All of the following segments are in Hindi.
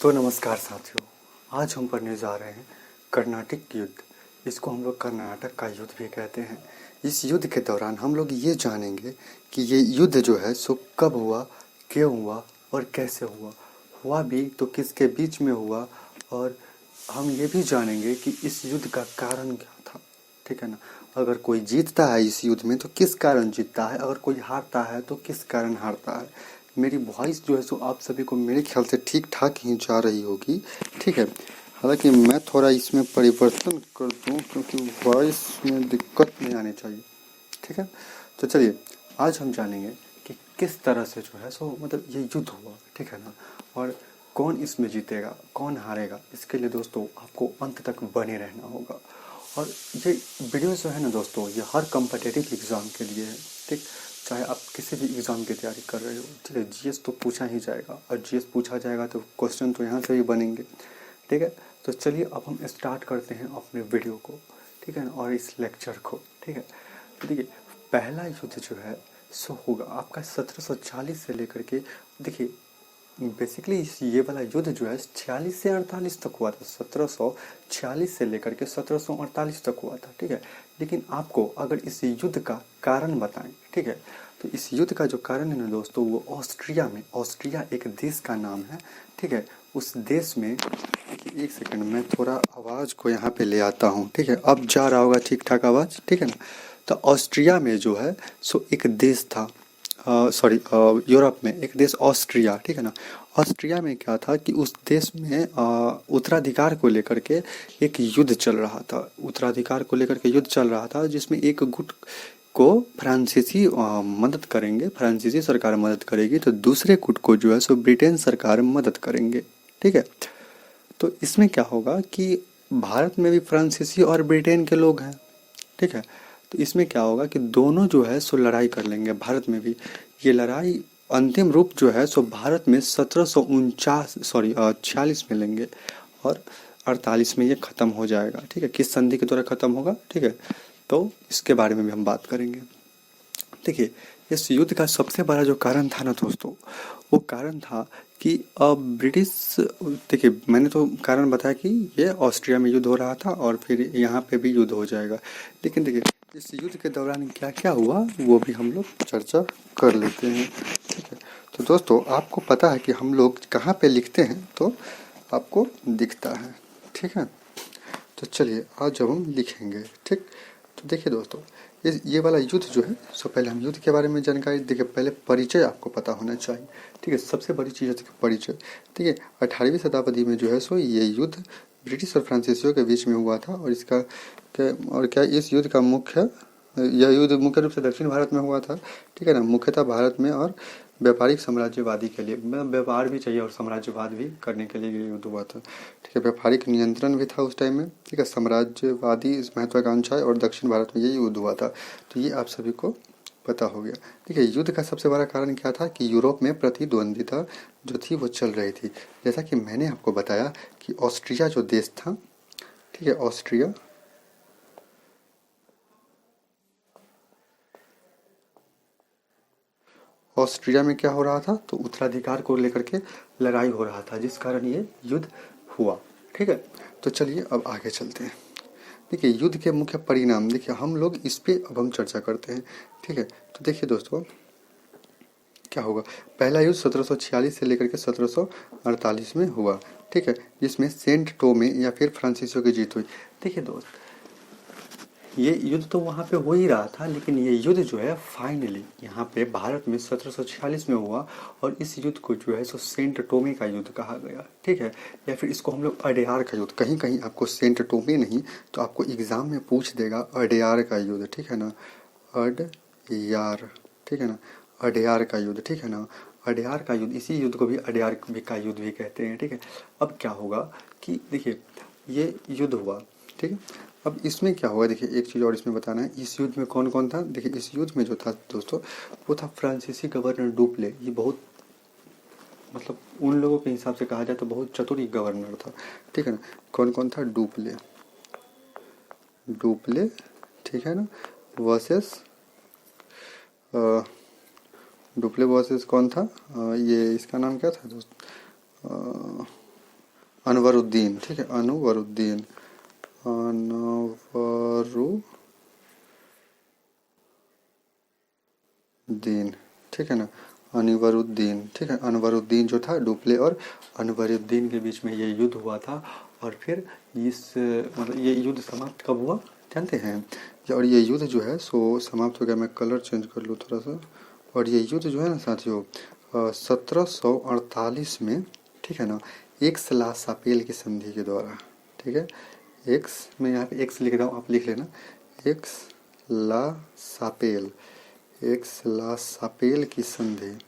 तो नमस्कार साथियों, आज हम पढ़ने जा रहे हैं कर्नाटक युद्ध। इसको हम लोग कर्नाटक का युद्ध भी कहते हैं। इस युद्ध के दौरान हम लोग ये जानेंगे कि ये युद्ध जो है सो कब हुआ, क्यों हुआ और कैसे हुआ। हुआ भी तो किसके बीच में हुआ, और हम ये भी जानेंगे कि इस युद्ध का कारण क्या था। ठीक है ना। अगर कोई जीतता है इस युद्ध में तो किस कारण जीतता है, अगर कोई हारता है तो किस कारण हारता है। मेरी वॉइस जो है सो आप सभी को मेरे ख्याल से ठीक ठाक ही जा रही होगी। ठीक है। हालांकि मैं थोड़ा इसमें परिवर्तन कर दूं क्योंकि वॉइस में दिक्कत नहीं आनी चाहिए। ठीक है। तो चलिए आज हम जानेंगे कि किस तरह से जो है सो मतलब ये युद्ध हुआ। ठीक है ना। और कौन इसमें जीतेगा कौन हारेगा, इसके लिए दोस्तों आपको अंत तक बने रहना होगा। और ये वीडियो जो है ना दोस्तों, ये हर कम्पिटिटिव एग्ज़ाम के लिए है। ठीक। चाहे आप किसी भी एग्ज़ाम की तैयारी कर रहे हो, ठीक है, जीएस तो पूछा ही जाएगा, और जीएस पूछा जाएगा तो क्वेश्चन तो यहाँ से भी बनेंगे। ठीक है। तो चलिए अब हम स्टार्ट करते हैं अपने वीडियो को। ठीक है ना, और इस लेक्चर को। ठीक है। तो देखिए पहला युद्ध जो है सो होगा आपका 1740 से लेकर के, देखिए बेसिकली ये वाला युद्ध जो है 46 से 48 तक हुआ था। 1746 से लेकर के 1748 तक हुआ था। ठीक है। लेकिन आपको अगर इस युद्ध का कारण बताएं, ठीक है, तो इस युद्ध का जो कारण है ना दोस्तों, वो ऑस्ट्रिया में, ऑस्ट्रिया एक देश का नाम है। ठीक है। उस देश में, एक सेकंड मैं थोड़ा आवाज़ को यहाँ पे ले आता हूँ। ठीक है, अब जा रहा होगा ठीक ठाक आवाज़। ठीक है ना। तो ऑस्ट्रिया में जो है सो एक देश था, सॉरी यूरोप में एक देश ऑस्ट्रिया। ठीक है ना। ऑस्ट्रिया में क्या था कि उस देश में उत्तराधिकार को लेकर के एक युद्ध चल रहा था। उत्तराधिकार को लेकर के युद्ध चल रहा था जिसमें एक गुट को फ्रांसीसी मदद करेंगे, फ्रांसीसी सरकार मदद करेगी, तो दूसरे गुट को जो है सो ब्रिटेन सरकार मदद करेंगे। ठीक है। तो इसमें क्या होगा कि भारत में भी फ्रांसीसी और ब्रिटेन के लोग हैं। ठीक है। तो इसमें क्या होगा कि दोनों जो है सो लड़ाई कर लेंगे। भारत में भी ये लड़ाई अंतिम रूप जो है सो भारत में 46 में लेंगे, और 48 में ये ख़त्म हो जाएगा। ठीक है। किस संधि के द्वारा ख़त्म होगा, ठीक है, तो इसके बारे में भी हम बात करेंगे। देखिए इस युद्ध का सबसे बड़ा जो कारण था ना दोस्तों, वो कारण था कि ब्रिटिश, देखिए मैंने तो कारण बताया कि ये ऑस्ट्रिया में युद्ध हो रहा था और फिर यहाँ पे भी युद्ध हो जाएगा। लेकिन देखिए इस युद्ध के दौरान क्या क्या हुआ वो भी हम लोग चर्चा कर लेते हैं। ठीक है। तो दोस्तों आपको पता है कि हम लोग कहाँ पे लिखते हैं तो आपको दिखता है। ठीक है। तो चलिए आज जब हम लिखेंगे, ठीक, तो देखिए दोस्तों ये वाला युद्ध जो है सो पहले हम युद्ध के बारे में जानकारी, देखिए पहले परिचय आपको पता होना चाहिए। ठीक है। सबसे बड़ी चीज़ है परिचय। ठीक है। 18वीं शताब्दी में जो है सो ये युद्ध ब्रिटिश और फ्रांसीसियों के बीच में हुआ था, और इसका क्या इस युद्ध का यह युद्ध मुख्य रूप से दक्षिण भारत में हुआ था। ठीक है ना। मुख्यतः भारत में, और व्यापारिक साम्राज्यवादी के लिए, मतलब व्यापार भी चाहिए और साम्राज्यवाद भी करने के लिए ये युद्ध हुआ था। ठीक है। व्यापारिक नियंत्रण भी था उस टाइम में। ठीक है। साम्राज्यवादी महत्वाकांक्षाएं और दक्षिण भारत में ये युद्ध हुआ था। तो ये आप सभी को पता हो गया। ठीक है। युद्ध का सबसे बड़ा कारण क्या था कि यूरोप में प्रतिद्वंदिता जो थी वो चल रही थी। जैसा कि मैंने आपको बताया कि ऑस्ट्रिया जो देश था, ठीक है, ऑस्ट्रिया में क्या हो रहा था, तो उत्तराधिकार को लेकर के लड़ाई हो रहा था, जिस कारण ये युद्ध हुआ। ठीक है। तो चलिए अब आगे चलते हैं। देखिए युद्ध के मुख्य परिणाम, देखिए हम लोग इस पे अब हम चर्चा करते हैं। ठीक है। तो देखिए दोस्तों क्या होगा, पहला युद्ध 1746 से लेकर के 1748 में हुआ। ठीक है। जिसमें सेंट टोमे या फिर फ्रांसीसियों की जीत हुई। देखिए दोस्त ये युद्ध तो वहाँ पे हो ही रहा था, लेकिन ये युद्ध जो है फाइनली यहाँ पे भारत में 1746 में हुआ, और इस युद्ध को जो है सो सेंट टोमे का युद्ध कहा गया। ठीक है। या फिर इसको हम लोग अडेयार का युद्ध, कहीं कहीं आपको सेंट टोमे नहीं तो आपको एग्जाम में पूछ देगा अडेयार का युद्ध। ठीक है ना। अडेयार, ठीक है ना, अडेयार का युद्ध। ठीक है ना। अडेयार का युद्ध, इसी युद्ध को भी अडेयार का युद्ध भी कहते हैं। ठीक है। अब क्या होगा कि देखिए ये युद्ध हुआ। ठीक है। अब इसमें क्या हुआ, देखिए एक चीज़ और इसमें बताना है, इस युद्ध में कौन कौन था। देखिए इस युद्ध में जो था दोस्तों वो था फ्रांसीसी गवर्नर डुप्ले। ये बहुत, मतलब उन लोगों के हिसाब से कहा जाए तो बहुत चतुर गवर्नर था। ठीक है ना। कौन कौन था, डुप्ले, डुप्ले, ठीक है ना, वर्सेस डुप्ले वर्सेस कौन था, ये इसका नाम क्या था दोस्त, अनवरुद्दीन, ठीक है, अनवरुद्दीन, अनवरुद्दीन, ठीक है ना, अनवरुद्दीन, ठीक है, अनवरुद्दीन जो था, डुप्ले और अनवरुद्दीन के बीच में ये युद्ध हुआ था। और फिर इस मतलब ये युद्ध समाप्त कब हुआ जानते हैं? और ये युद्ध जो है सो समाप्त हो गया। मैं कलर चेंज कर लूँ थोड़ा सा। और ये युद्ध जो है ना साथियों 1748 में, ठीक है ना, एक्स ला सापेल की संधि के द्वारा, ठीक है, एक्स, मैं यहाँ पे एक्स लिख रहा हूँ, आप लिख लेना, एक्स ला सापेल, एक्स ला सापेल की संधि,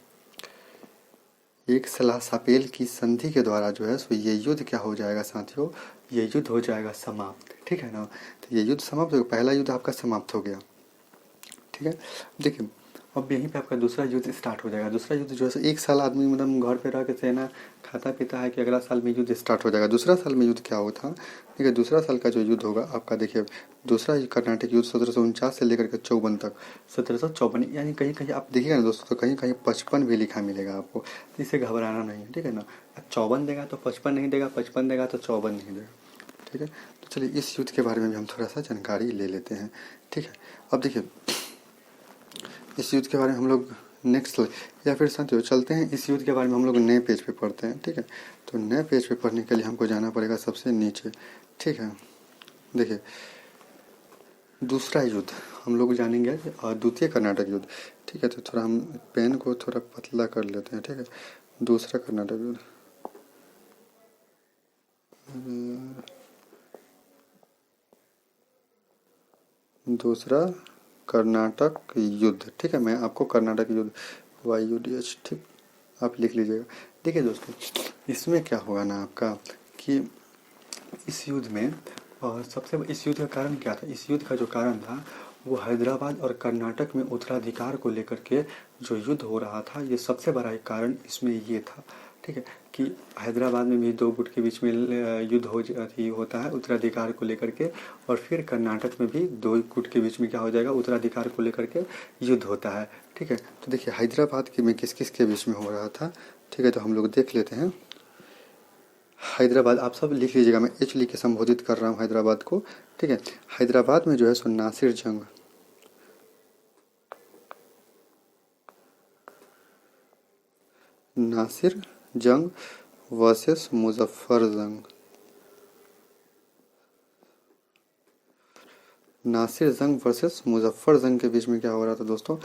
एक सलाह सापेल की संधि के द्वारा जो है सो ये युद्ध क्या हो जाएगा साथियों, ये युद्ध हो जाएगा समाप्त, ठीक है ना। तो ये युद्ध समाप्त हो गया, पहला युद्ध आपका समाप्त हो गया, ठीक है। देखिए अब यहीं पे आपका दूसरा युद्ध स्टार्ट हो जाएगा। दूसरा युद्ध जो है सो एक साल आदमी मतलब घर पे रह के सेना खाता पीता है कि अगला साल में युद्ध स्टार्ट हो जाएगा। दूसरा साल में युद्ध क्या होता है, ठीक है, दूसरा साल का जो युद्ध होगा आपका, देखिए दूसरा कर्नाटक युद्ध 1749 से लेकर के 54 तक, 1754, यानी कहीं कहीं आप देखिएगा ना दोस्तों, तो कहीं कहीं 55 भी लिखा मिलेगा आपको, इससे घबराना नहीं है, ठीक है ना। 54 देगा तो 55 नहीं देगा, 55 देगा तो 54 नहीं देगा, ठीक है। तो चलिए इस युद्ध के बारे में भी हम थोड़ा सा जानकारी ले लेते हैं, ठीक है। अब देखिए इस युद्ध के बारे में हम लोग नेक्स्ट, या फिर साथियों चलते हैं इस युद्ध के बारे में हम लोग नए पेज पे पढ़ते हैं, ठीक है। तो नए पेज पे पढ़ने के लिए हमको जाना पड़ेगा सबसे नीचे, ठीक है। देखिए दूसरा युद्ध हम लोग जानेंगे द्वितीय कर्नाटक युद्ध, ठीक है। तो थोड़ा हम पेन को थोड़ा पतला कर लेते हैं, ठीक है। दूसरा कर्नाटक युद्ध, दूसरा कर्नाटक युद्ध, ठीक है। मैं आपको कर्नाटक युद्ध YUDH, ठीक, आप लिख लीजिएगा। देखिए दोस्तों इसमें क्या होगा ना आपका कि इस युद्ध में, और सबसे इस युद्ध का कारण क्या था, इस युद्ध का जो कारण था वो हैदराबाद और कर्नाटक में उत्तराधिकार को लेकर के जो युद्ध हो रहा था, ये सबसे बड़ा एक कारण इसमें ये था, ठीक है, कि हैदराबाद में भी दो गुट के बीच में युद्ध होता है उत्तराधिकार को लेकर के, और फिर कर्नाटक में भी दो गुट के बीच में क्या हो जाएगा, उत्तराधिकार को लेकर के युद्ध होता है, ठीक है। तो देखिए हैदराबाद के में किस किस के बीच में हो रहा था, ठीक है। तो हम लोग देख लेते हैं हैदराबाद, आप सब लिख लीजिएगा, मैं एच लिख के संबोधित कर रहा हूँ हैदराबाद को, ठीक है। हैदराबाद में जो है सो नासिर जंग, नासिर जंग वर्सेस मुजफ्फर जंग, नासिर जंग वर्सेस मुजफ्फर जंग के बीच में क्या हो रहा था दोस्तों,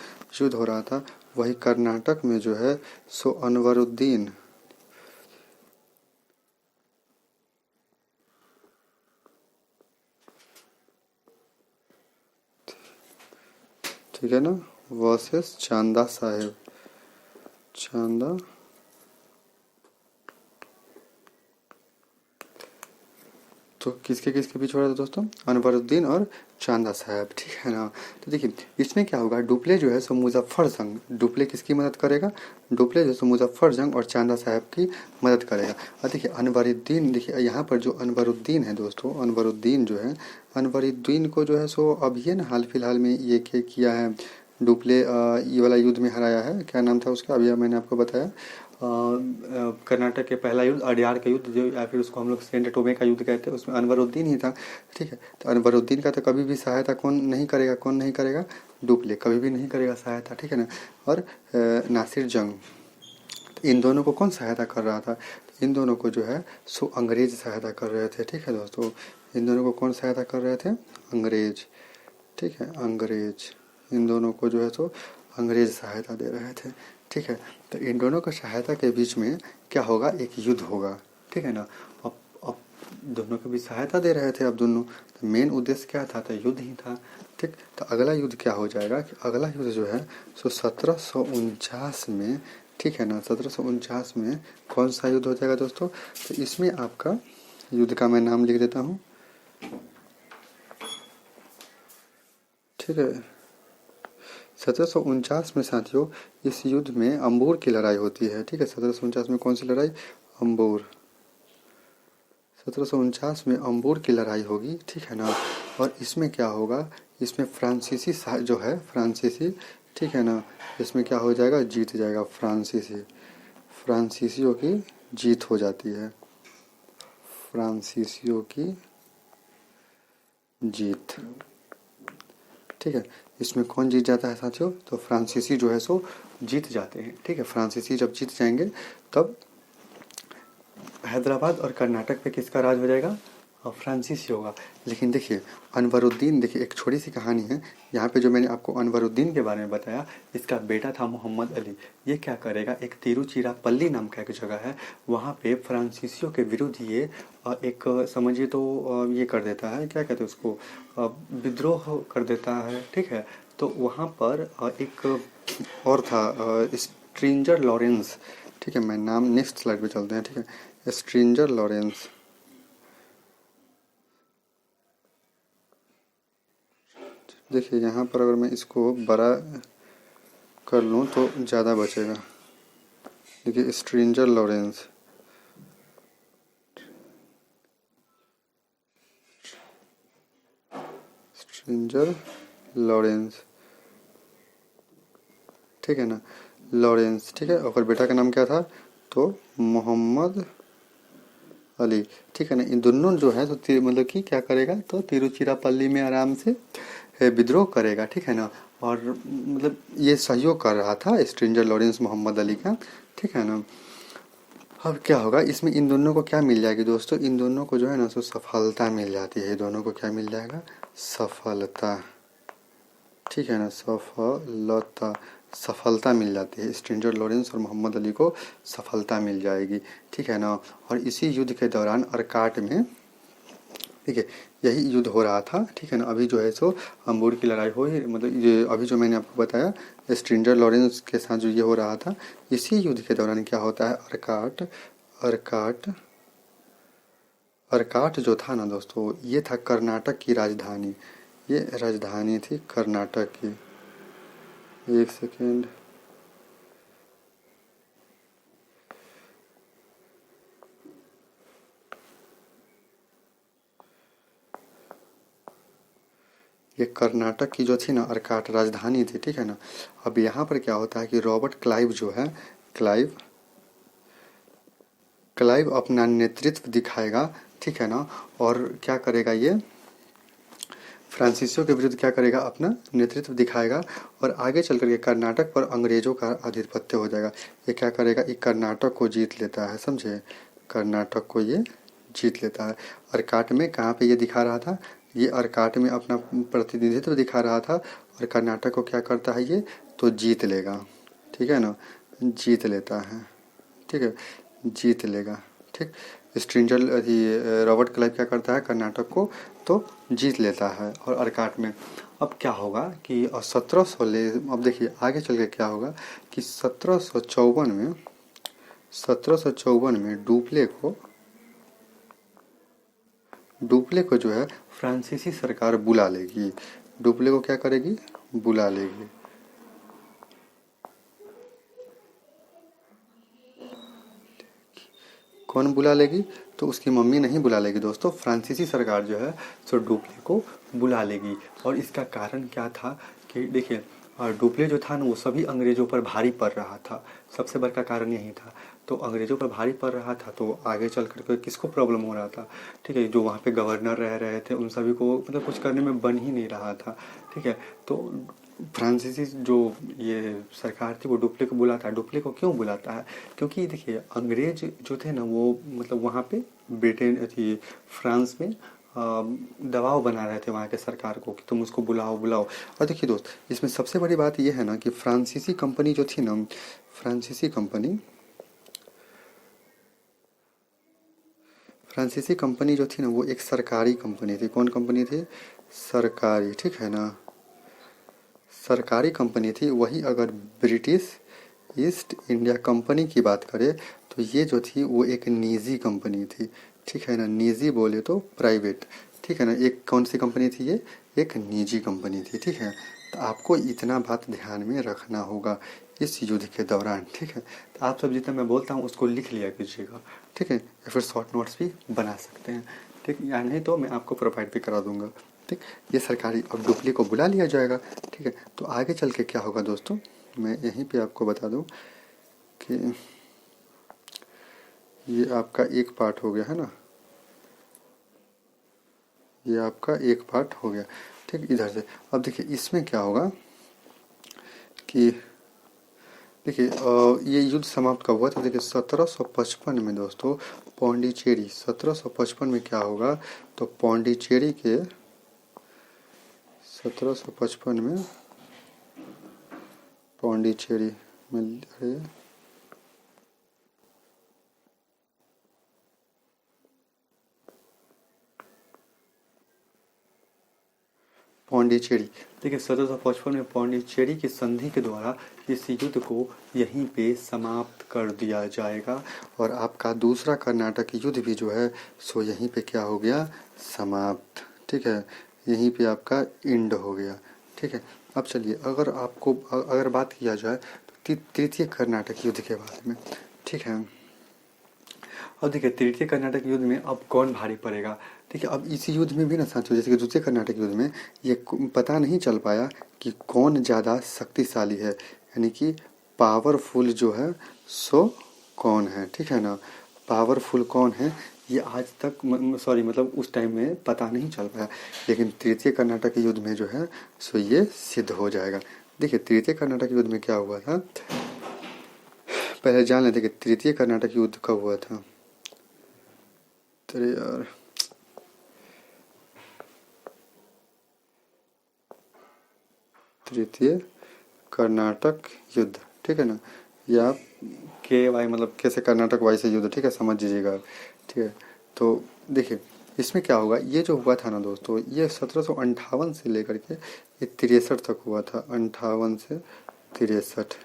युद्ध हो रहा था। वही कर्नाटक में जो है सो अनवरुद्दीन, ठीक है ना, वर्सेस चांदा साहेब, चांदा, तो किसके किसके बीच हो रहा था दोस्तों, अनवरुद्दीन और चांदा साहब, ठीक है ना। तो देखिए इसमें क्या होगा, डुप्ले जो है सो मुजफ्फर जंग, डुप्ले किसकी मदद करेगा, डुप्ले जो है सो मुजफ्फर जंग और चांदा साहब की मदद करेगा। और देखिए अनवरुद्दीन, देखिए यहाँ पर जो अनवरुद्दीन है दोस्तों, अनवरुद्दीन जो है, अनवरुद्दीन को जो है सो अब ये ना हाल फिलहाल में ये किया है, डुप्ले ये वाला युद्ध में हराया है, क्या नाम था उसका, अभी मैंने आपको बताया, कर्नाटक के पहला युद्ध अड्यार का युद्ध, जो या फिर उसको हम लोग सेंट टोमे का युद्ध कहते हैं, उसमें अनवरुद्दीन ही था, ठीक है। तो अनवरुद्दीन का तो कभी भी सहायता कौन नहीं करेगा, कौन नहीं करेगा, डुप्ले कभी भी नहीं करेगा सहायता, ठीक है ना। और नासिर जंग, तो इन दोनों को कौन सहायता कर रहा था, इन दोनों को जो है सो अंग्रेज सहायता कर रहे थे, ठीक है दोस्तों। इन दोनों को कौन सहायता कर रहे थे, अंग्रेज, ठीक है, अंग्रेज, इन दोनों को जो है सो अंग्रेज सहायता दे रहे थे, ठीक है। तो इन दोनों की सहायता के बीच में क्या होगा, एक युद्ध होगा, ठीक है ना। अब दोनों के बीच सहायता दे रहे थे अब दोनों, तो मेन उद्देश्य क्या था, तो युद्ध ही था, ठीक। तो अगला युद्ध क्या हो जाएगा कि अगला युद्ध जो है सो 1749 में, ठीक है ना, 1749 में कौन सा युद्ध हो जाएगा दोस्तों, तो इसमें आपका युद्ध का मैं नाम लिख देता हूँ, ठीक है। 1749 में साथियों इस युद्ध में अंबूर की लड़ाई होती है, ठीक है। 1749 में कौन सी लड़ाई, अंबूर, 1749 में अंबूर की लड़ाई होगी, ठीक है ना। और इसमें क्या होगा, इसमें फ्रांसीसी जो है, फ्रांसीसी, ठीक है ना, इसमें क्या हो जाएगा, जीत जाएगा फ्रांसीसी, फ्रांसीसियों की जीत हो जाती है, फ्रांसीसियों की जीत। ठीक है, इसमें कौन जीत जाता है साथियों? तो फ्रांसीसी जो है सो जीत जाते हैं। ठीक है, फ्रांसीसी जब जीत जाएंगे तब हैदराबाद और कर्नाटक पे किसका राज हो जाएगा? फ्रांसीसी होगा। लेकिन देखिए अनवरुद्दीन, देखिए एक छोटी सी कहानी है यहाँ पे जो मैंने आपको अनवरुद्दीन के बारे में बताया, इसका बेटा था मोहम्मद अली। ये क्या करेगा, एक तिरुचिरापल्ली नाम का एक जगह है, वहाँ पे फ्रांसीसियों के विरुद्ध ये एक समझिए तो ये कर देता है, क्या कहते हैं उसको, विद्रोह कर देता है। ठीक है, तो वहाँ पर एक और था स्ट्रेंजर लॉरेंस। ठीक है, मैं नाम नेक्स्ट स्लाइड पे चलते हैं। ठीक है, स्ट्रेंजर लॉरेंस। देखिए यहाँ पर अगर मैं इसको बड़ा कर लूँ तो ज़्यादा बचेगा। देखिए स्ट्रेंजर लॉरेंस, स्ट्रेंजर लॉरेंस, ठीक है ना, लॉरेंस। ठीक है, और बेटा का नाम क्या था? तो मोहम्मद अली। ठीक है ना, इन दोनों जो है तो मतलब कि क्या करेगा, तो तिरुचिरापल्ली में आराम से विद्रोह करेगा। ठीक है ना, और मतलब ये सहयोग कर रहा था स्ट्रेंजर लॉरेंस मोहम्मद अली का। ठीक है ना, अब क्या होगा इसमें, इन दोनों को क्या मिल जाएगी दोस्तों? इन दोनों को जो है ना सो सफलता मिल जाती है। दोनों को क्या मिल जाएगा? सफलता। ठीक है ना, सफलता, सफलता मिल जाती है। स्ट्रेंजर लॉरेंस और मोहम्मद अली को सफलता मिल जाएगी। ठीक है ना, और इसी युद्ध के दौरान अरकाट में, ठीक है, यही युद्ध हो रहा था। ठीक है ना, अभी जो है सो अम्बूर की लड़ाई हो ही, मतलब ये अभी जो मैंने आपको बताया स्ट्रेंजर लॉरेंस के साथ जो ये हो रहा था, इसी युद्ध के दौरान क्या होता है, अरकाट, अरकाट, अरकाट जो था ना दोस्तों, ये था कर्नाटक की राजधानी। ये राजधानी थी कर्नाटक की। एक सेकेंड, ये कर्नाटक की जो थी ना अरकाट राजधानी थी। ठीक है ना, अब यहाँ पर क्या होता है कि रॉबर्ट क्लाइव जो है, क्लाइव, क्लाइव अपना नेतृत्व दिखाएगा। ठीक है ना, और क्या करेगा, ये फ्रांसीसियों के विरुद्ध क्या करेगा, अपना नेतृत्व दिखाएगा, और आगे चल करके कर्नाटक पर अंग्रेजों का आधिपत्य हो जाएगा। ये क्या करेगा, ये कर्नाटक को जीत लेता है, समझे, कर्नाटक को ये जीत लेता है। अरकाट में कहाँ पे ये दिखा रहा था, ये अरकाट में अपना प्रतिनिधित्व दिखा रहा था, और कर्नाटक को क्या करता है ये, तो जीत लेगा। ठीक है ना, जीत लेता है। ठीक है, जीत लेगा। ठीक, स्ट्रेंजर रॉबर्ट क्लाइव क्या करता है, कर्नाटक को तो जीत लेता है। और अरकाट में अब क्या होगा कि 1700 ले, अब देखिए आगे चल के क्या होगा कि 1754 में, 1754 में डुप्ले को जो है फ्रांसीसी सरकार बुला लेगी। डुप्ले को क्या करेगी, बुला लेगी। कौन बुला लेगी, तो उसकी मम्मी नहीं बुला लेगी दोस्तों, फ्रांसीसी सरकार जो है सो डुप्ले को बुला लेगी। और इसका कारण क्या था कि देखिए डुप्ले जो था ना वो सभी अंग्रेजों पर भारी पड़ रहा था, सबसे बड़ा कारण यही था। तो अंग्रेजों पर भारी पड़ रहा था तो आगे चल करके किसको प्रॉब्लम हो रहा था, ठीक है, जो वहाँ पे गवर्नर रह रहे थे उन सभी को मतलब कुछ करने में बन ही नहीं रहा था। ठीक है, तो फ्रांसीसी जो ये सरकार थी वो डुप्ले को बुलाता है। डुप्ले को क्यों बुलाता है, क्योंकि देखिए अंग्रेज जो थे ना वो मतलब वहाँ पे ब्रिटेन थी, फ्रांस में दबाव बना रहे थे वहाँ के सरकार को कि तुम उसको बुलाओ बुलाओ। और देखिए दोस्त इसमें सबसे बड़ी बात यह है ना कि फ्रांसीसी कंपनी जो थी ना, फ्रांसीसी कंपनी जो थी ना वो एक सरकारी कंपनी थी। कौन कंपनी थी, सरकारी। ठीक है ना, सरकारी कंपनी थी। वही अगर ब्रिटिश ईस्ट इंडिया कंपनी की बात करें तो ये जो थी वो एक निजी कंपनी थी। ठीक है ना, निजी बोले तो प्राइवेट। ठीक है ना, एक कौन सी कंपनी थी ये, एक निजी कंपनी थी। ठीक है, तो आपको इतना बात ध्यान में रखना होगा इस युद्ध के दौरान। ठीक है, तो आप सब जितना मैं बोलता हूँ उसको लिख लिया कीजिएगा। ठीक है, या फिर शॉर्ट नोट्स भी बना सकते हैं। ठीक, या नहीं तो मैं आपको प्रोवाइड भी करा दूंगा। ठीक, ये सरकारी, अब डुप्ले को बुला लिया जाएगा। ठीक है, तो आगे चल के क्या होगा दोस्तों, मैं यहीं पे आपको बता दूं कि ये आपका एक पार्ट हो गया है ना, ये आपका एक पार्ट हो गया, ठीक। इधर से अब देखिए इसमें क्या होगा कि देखिए ये युद्ध समाप्त कब हुआ था, देखिए 1755 में दोस्तों पौंडीचेरी, 1755 में क्या होगा, तो पौंडीचेरी के 1755 में पौंडीचेरी में, अरे पौंडीचेरी, देखिए 1755 में पौंडीचेरी की संधि के द्वारा इस युद्ध को यहीं पे समाप्त कर दिया जाएगा और आपका दूसरा कर्नाटक युद्ध भी जो है सो यहीं पे क्या हो गया, समाप्त, ठीक है। यहीं पे आपका एंड हो गया, ठीक है। अब चलिए अगर आपको अगर बात किया जाए तो तृतीय कर्नाटक युद्ध के बारे में, ठीक है। अब देखिए तृतीय कर्नाटक युद्ध में अब कौन भारी पड़ेगा, देखिए अब इसी युद्ध में भी ना साथियों, जैसे कि द्वितीय कर्नाटक युद्ध में ये पता नहीं चल पाया कि कौन ज़्यादा शक्तिशाली है, यानी कि पावरफुल जो है सो कौन है, ठीक है ना। पावरफुल कौन है ये आज तक सॉरी मतलब उस टाइम में पता नहीं चल पाया, लेकिन तृतीय कर्नाटक युद्ध में जो है सो ये सिद्ध हो जाएगा। देखिए तृतीय कर्नाटक युद्ध में क्या हुआ था, पहले जान लेते कि तृतीय कर्नाटक युद्ध कब हुआ था। अरे यार तृतीय कर्नाटक युद्ध, ठीक है ना, या के वाई मतलब कैसे कर्नाटक वाई से युद्ध, ठीक है, समझ लीजिएगा, ठीक है। तो देखिए इसमें क्या होगा, ये जो हुआ था ना दोस्तों, ये 1758 से लेकर के ये 63 तक हुआ था, 58 से 63,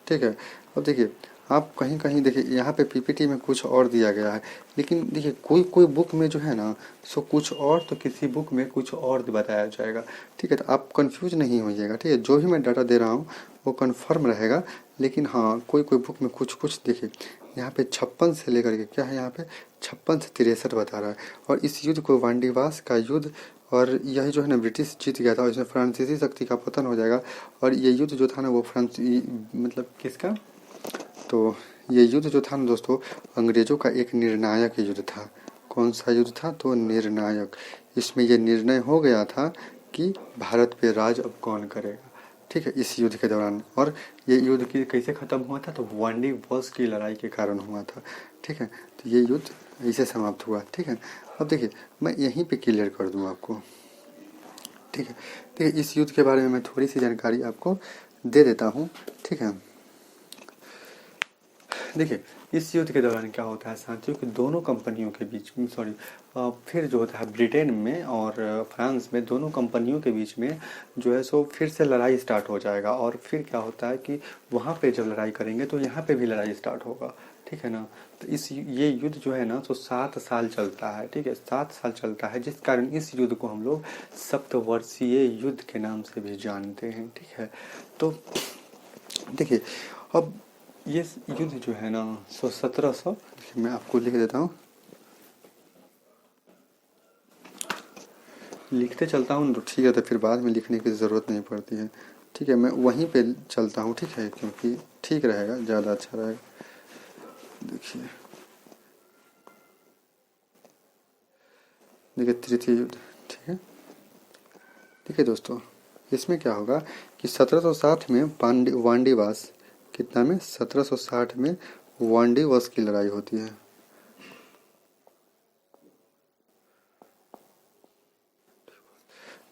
ठीक है। अब देखिए आप कहीं कहीं देखिए यहाँ पे पीपीटी में कुछ और दिया गया है, लेकिन देखिए कोई कोई बुक में जो है ना सो कुछ और तो किसी बुक में कुछ और बताया जाएगा, ठीक है। तो आप कंफ्यूज नहीं होइएगा, ठीक है। जो भी मैं डाटा दे रहा हूँ वो कंफर्म रहेगा, लेकिन हाँ कोई कोई बुक में कुछ कुछ देखिए यहाँ पे 56 से लेकर के क्या है, यहाँ पे 56 से 63 बता रहा है। और इस युद्ध को वांडीवास का युद्ध, और यही जो है ना ब्रिटिश जीत गया था, और इसमें फ्रांसीसी शक्ति का पतन हो जाएगा। और ये युद्ध जो था ना वो मतलब किसका, तो ये युद्ध जो था ना दोस्तों अंग्रेजों का एक निर्णायक युद्ध था। कौन सा युद्ध था, तो निर्णायक। इसमें ये निर्णय हो गया था कि भारत पे राज अब कौन करेगा, ठीक है, इस युद्ध के दौरान। और ये युद्ध की कैसे खत्म हुआ था, तो वांडीवास की लड़ाई के कारण हुआ था, ठीक है। तो ये युद्ध ऐसे समाप्त हुआ, ठीक है। अब देखिए मैं यहीं पे क्लियर कर दूं आपको, ठीक है। देखिए इस युद्ध के बारे में मैं थोड़ी सी जानकारी आपको दे देता हूँ, ठीक है। देखिए इस युद्ध के दौरान क्या होता है साथियों कि दोनों कंपनियों के बीच में सॉरी फिर जो होता है ब्रिटेन में और फ्रांस में, दोनों कंपनियों के बीच में जो है सो फिर से लड़ाई स्टार्ट हो जाएगा। और फिर क्या होता है कि वहाँ पे जब लड़ाई करेंगे तो यहाँ पे भी लड़ाई स्टार्ट होगा, ठीक है ना। तो ये युद्ध जो है ना तो 7 साल चलता है, ठीक है, 7 साल चलता है, जिस कारण इस युद्ध को हम लोग सप्तवर्षीय युद्ध के नाम से भी जानते हैं, ठीक है। तो देखिए अब ये युद्ध जो है ना सो 1700, मैं आपको लिख देता हूँ, लिखते चलता हूँ तो ठीक है, तो फिर बाद में लिखने की ज़रूरत नहीं पड़ती है, ठीक है। मैं वहीं पे चलता हूँ, ठीक है, क्योंकि ठीक रहेगा, ज़्यादा अच्छा रहेगा। देखिए देखिए तृतीय युद्ध, ठीक है। देखिए दोस्तों इसमें क्या होगा कि 1760 में वांडीवास, कितना में, 1760 में वांडीवास की लड़ाई होती है।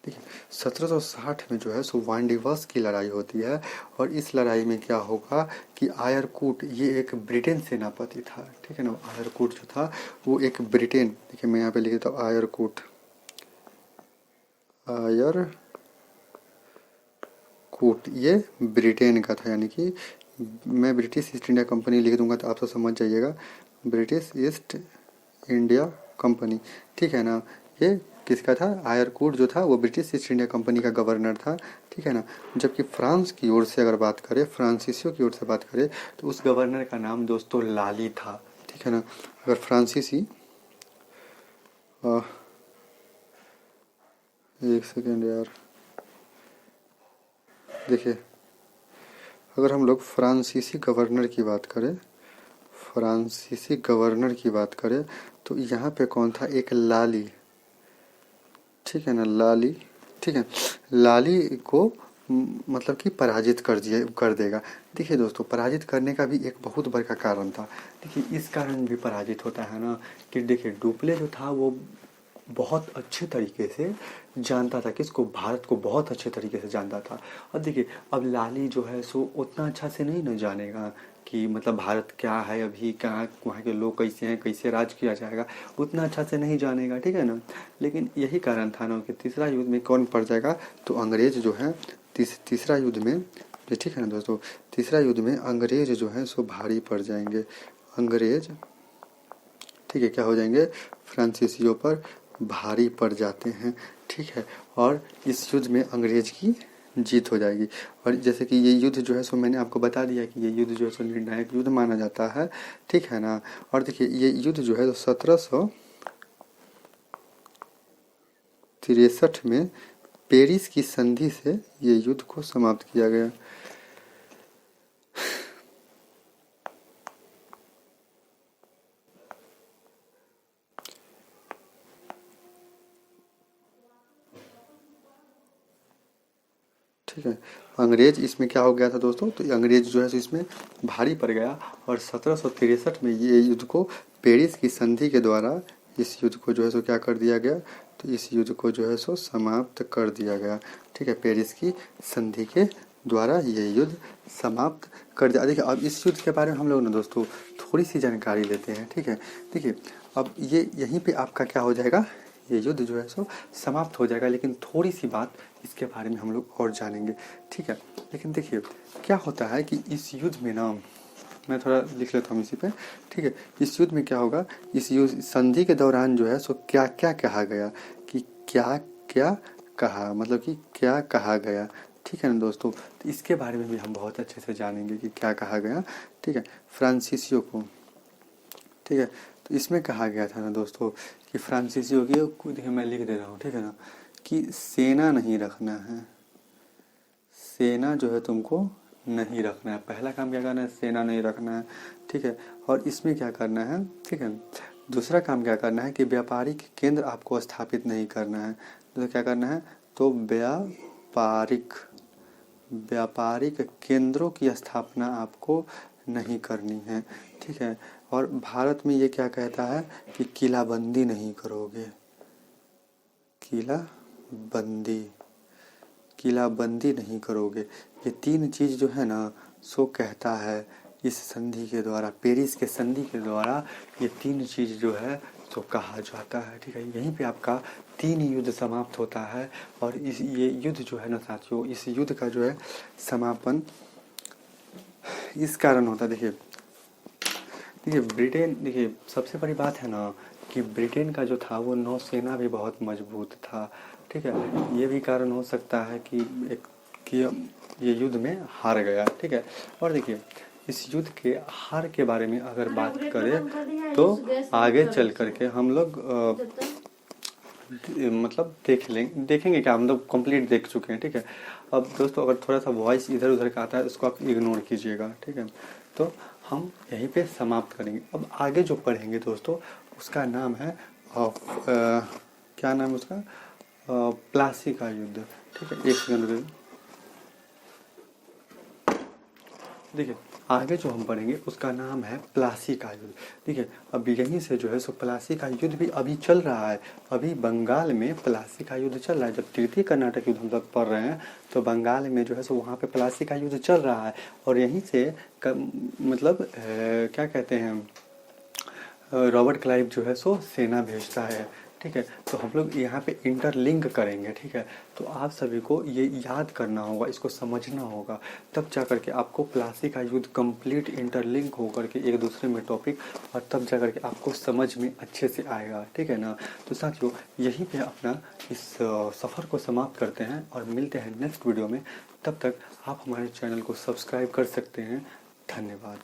देखिए 1760 में जो है सो वांडीवास की लड़ाई होती है। और इस लड़ाई में क्या होगा कि आयरकूट, ये एक ब्रिटेन सेनापति था, ठीक है ना। आयरकूट जो था वो एक ब्रिटेन, देखिए मैं यहाँ पे लिख देता हूँ आयरकूट, आयरकूट ये ब्रिटेन का था, यानी कि मैं ब्रिटिश ईस्ट इंडिया कंपनी लिख दूंगा तो आप तो समझ जाइएगा, ब्रिटिश ईस्ट इंडिया कंपनी, ठीक है ना। ये किसका था, आयरकूट जो था वो ब्रिटिश ईस्ट इंडिया कंपनी का गवर्नर था, ठीक है ना। जबकि फ्रांस की ओर से अगर बात करें, फ्रांसीसियों की ओर से बात करें तो उस गवर्नर का नाम दोस्तों लाली था, ठीक है ना। अगर फ्रांसीसी एक सेकेंड यार, देखिए अगर हम लोग फ्रांसीसी गवर्नर की बात करें, फ्रांसीसी गवर्नर की बात करें तो यहाँ पे कौन था, एक लाली, ठीक है ना, लाली, ठीक है, लाली को मतलब कि पराजित कर देगा। देखिए दोस्तों, पराजित करने का भी एक बहुत बड़ा कारण था। देखिए इस कारण भी पराजित होता है ना कि देखिए डुप्ले जो था वो बहुत अच्छे तरीके से जानता था, किसको, भारत को बहुत अच्छे तरीके से जानता था। और देखिए अब लाली जो है सो उतना अच्छा से नहीं न जानेगा कि मतलब भारत क्या है, अभी कहाँ वहाँ के लोग कैसे हैं, कैसे राज किया जाएगा, उतना अच्छा से नहीं जानेगा, ठीक है ना। लेकिन यही कारण था ना कि तीसरा युद्ध में कौन पड़ जाएगा, तो अंग्रेज जो है तीसरा युद्ध में, ठीक है ना दोस्तों, तीसरा युद्ध में अंग्रेज जो है सो भारी पड़ जाएंगे। अंग्रेज, ठीक है, क्या हो जाएंगे, फ्रांसीसियों पर भारी पड़ जाते हैं, ठीक है। और इस युद्ध में अंग्रेज की जीत हो जाएगी। और जैसे कि ये युद्ध जो है सो मैंने आपको बता दिया कि ये युद्ध जो है सो निर्णायक युद्ध माना जाता है, ठीक है ना। और देखिए ये युद्ध जो है 1763 में पेरिस की संधि से ये युद्ध को समाप्त किया गया। ठीक है, अंग्रेज इसमें क्या हो गया था दोस्तों, तो अंग्रेज जो है सो इसमें भारी पड़ गया। और 1763 में ये युद्ध को पेरिस की संधि के द्वारा इस युद्ध को जो है सो क्या कर दिया गया, तो इस युद्ध को जो है सो समाप्त कर दिया गया, ठीक है। पेरिस की संधि के द्वारा ये युद्ध समाप्त कर दिया। देखिए अब इस युद्ध के बारे में हम लोग ना दोस्तों थोड़ी सी जानकारी लेते हैं, ठीक है। देखिए अब ये यहीं पे आपका क्या हो जाएगा, ये युद्ध जो है सो समाप्त हो जाएगा, लेकिन थोड़ी सी बात इसके बारे में हम लोग और जानेंगे, ठीक है। लेकिन देखिए क्या होता है कि इस युद्ध में ना, मैं थोड़ा लिख लेता हूँ इसी पे, ठीक है। इस युद्ध में क्या होगा, इस युद्ध संधि के दौरान जो है सो क्या क्या कहा गया, कि क्या क्या कहा, मतलब कि क्या कहा गया, ठीक है ना दोस्तों। तो इसके बारे में भी हम बहुत अच्छे से जानेंगे कि क्या कहा गया, ठीक है, फ्रांसीसियों को, ठीक है। तो इसमें कहा गया था ना दोस्तों कि फ्रांसीसियों की, देखिए मैं लिख दे रहा हूँ, ठीक है ना, कि सेना नहीं रखना है, सेना जो है तुमको नहीं रखना है। पहला काम क्या करना है, सेना नहीं रखना है, ठीक है। और इसमें क्या करना है, ठीक है, दूसरा काम क्या करना है कि व्यापारिक केंद्र आपको स्थापित नहीं करना है। तो क्या करना है, तो व्यापारिक केंद्रों की स्थापना आपको नहीं करनी है, ठीक है। और भारत में ये क्या कहता है कि किलाबंदी नहीं करोगे, किलाबंदी नहीं करोगे। ये तीन चीज़ जो है ना सो कहता है इस संधि के द्वारा, पेरिस के संधि के द्वारा ये तीन चीज़ जो है सो कहा जाता है, ठीक है। यहीं पे आपका 3 युद्ध समाप्त होता है। और ये युद्ध जो है ना साथियों, इस युद्ध का जो है समापन इस कारण होता है। देखिए ब्रिटेन, देखिए सबसे बड़ी बात है ना कि ब्रिटेन का जो था वो नौसेना भी बहुत मजबूत था, ठीक है। ये भी कारण हो सकता है कि ये युद्ध में हार गया, ठीक है। और देखिए इस युद्ध के हार के बारे में अगर बात करें तो आगे चल करके हम लोग मतलब देखेंगे क्या, हम लोग कंप्लीट देख चुके हैं, ठीक है। अब दोस्तों अगर थोड़ा सा वॉइस इधर उधर का आता है उसको आप इग्नोर कीजिएगा, ठीक है। तो हम यहीं पे समाप्त करेंगे। अब आगे जो पढ़ेंगे दोस्तों उसका नाम है क्या नाम है उसका, प्लासी का युद्ध, ठीक है। एक सेकंड देखिए आगे जो हम पढ़ेंगे उसका नाम है प्लासी का युद्ध। देखिए अब यहीं से जो है सो प्लासी का युद्ध भी अभी चल रहा है, अभी बंगाल में प्लासी का युद्ध चल रहा है। जब तृतीय कर्नाटक युद्ध हम लोग पढ़ रहे हैं तो बंगाल में जो है सो वहाँ पे प्लासी का युद्ध चल रहा है। और यहीं से मतलब क्या कहते हैं, रॉबर्ट क्लाइव जो है सो सेना भेजता है, ठीक है। तो हम लोग यहाँ पे इंटरलिंक करेंगे, ठीक है। तो आप सभी को ये याद करना होगा, इसको समझना होगा, तब जा करके आपको प्लासी का युद्ध कंप्लीट इंटरलिंक होकर के एक दूसरे में टॉपिक, और तब जा करके आपको समझ में अच्छे से आएगा, ठीक है ना। तो साथियों यहीं पे अपना इस सफ़र को समाप्त करते हैं और मिलते हैं नेक्स्ट वीडियो में। तब तक आप हमारे चैनल को सब्सक्राइब कर सकते हैं। धन्यवाद।